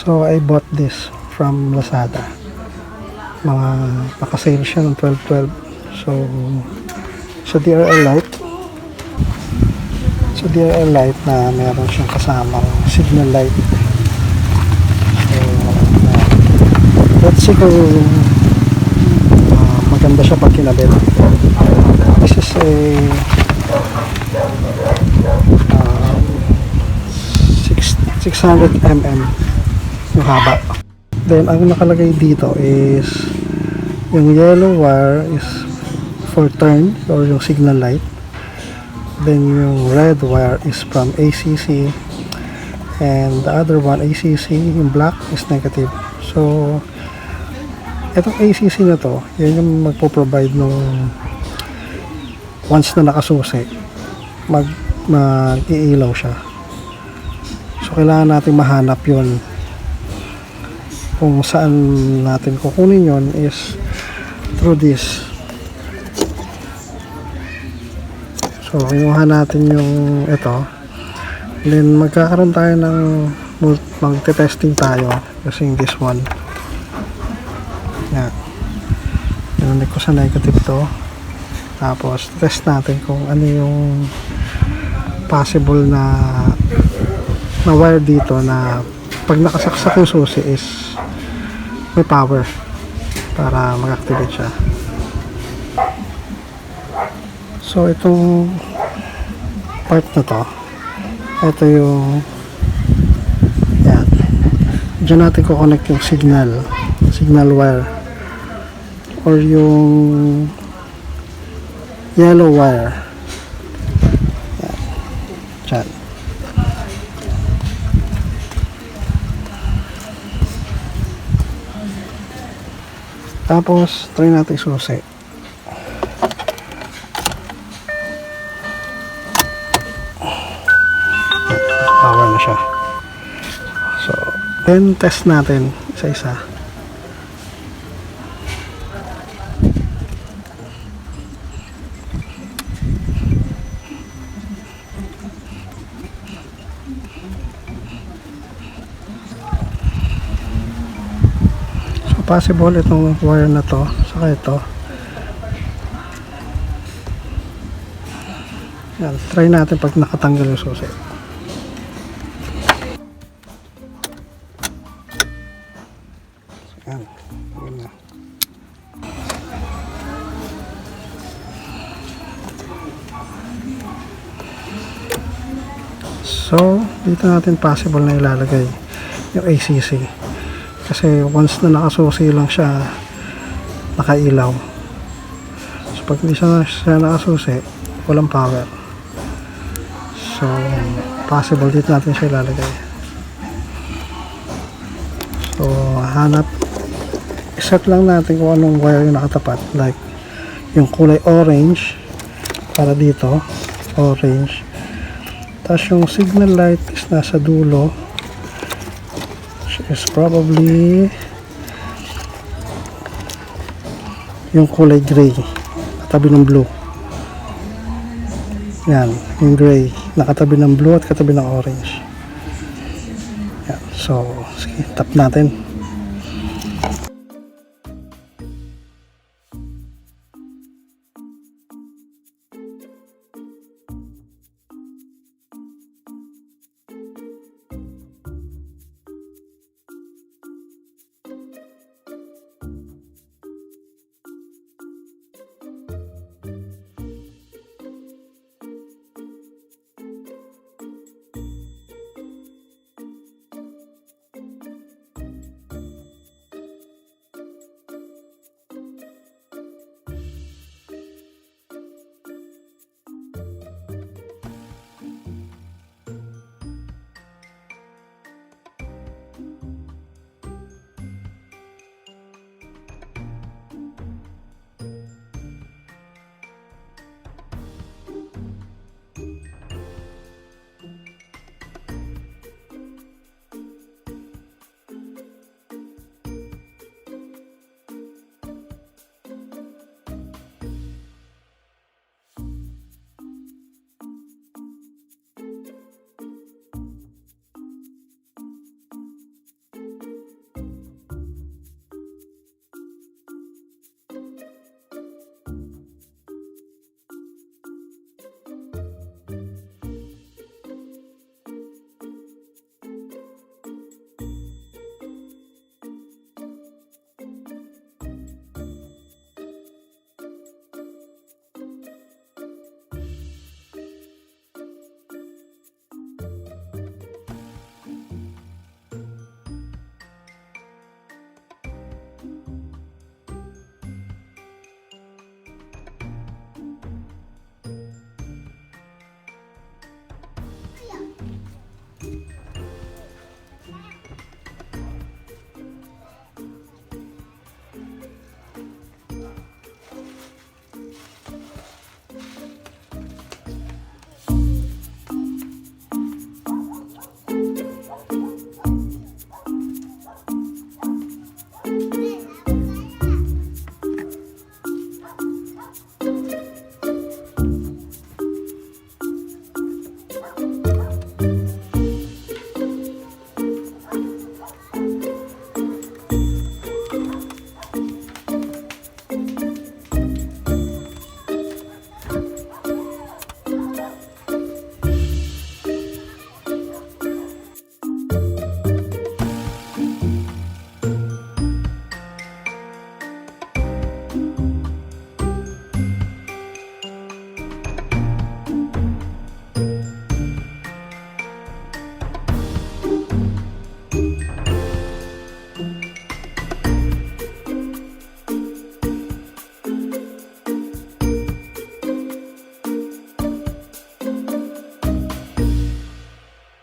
So I bought this from Lazada. Mga nakasale siya ng 12.12. So sa DRL light. Sa DRL light na meron siyang kasamang signal light. So let's see kung maganda siya pag kinabit. This is a 600 mm yung haba. Then ang nakalagay dito is yung yellow wire is for turn or yung signal light. Then yung red wire is from ACC, and the other one ACC, yung black is negative. So itong ACC na to, yan yung magpo-provide nung once na nakasusi mag-iilaw siya. So kailangan natin mahanap yun. Kung saan natin kukunin yun is through this. So kinuha natin yung ito, then magkakaroon tayo ng magte-testing tayo using this one. Yan, inunik ko sa negative to, tapos test natin kung ano yung possible na wire dito na pag nakasaksak yung susi is may power para mag-activate siya. So itong part na to, ito yung yan, dyan natin kukonect yung signal wire or yung yellow wire. Yan, dyan. Tapos try natin susi. Power na siya. So then test natin isa-isa. Possible itong wire na to saka ito. Yan, try natin pag nakatanggal yung susi. Yan, na. So dito natin possible na ilalagay yung ACC. Kasi once na nakasusi lang siya, nakailaw. So pag hindi siya nakasusi, walang power. So possible dito natin siya ilalagay. So iset lang natin kung anong wire yung nakatapat. Like yung kulay orange para dito, orange. Tapos yung signal light is nasa dulo, is probably yung kulay gray katabi ng blue. Yan, yung gray nakatabi ng blue at katabi ng orange. Yan, so sige, tap natin.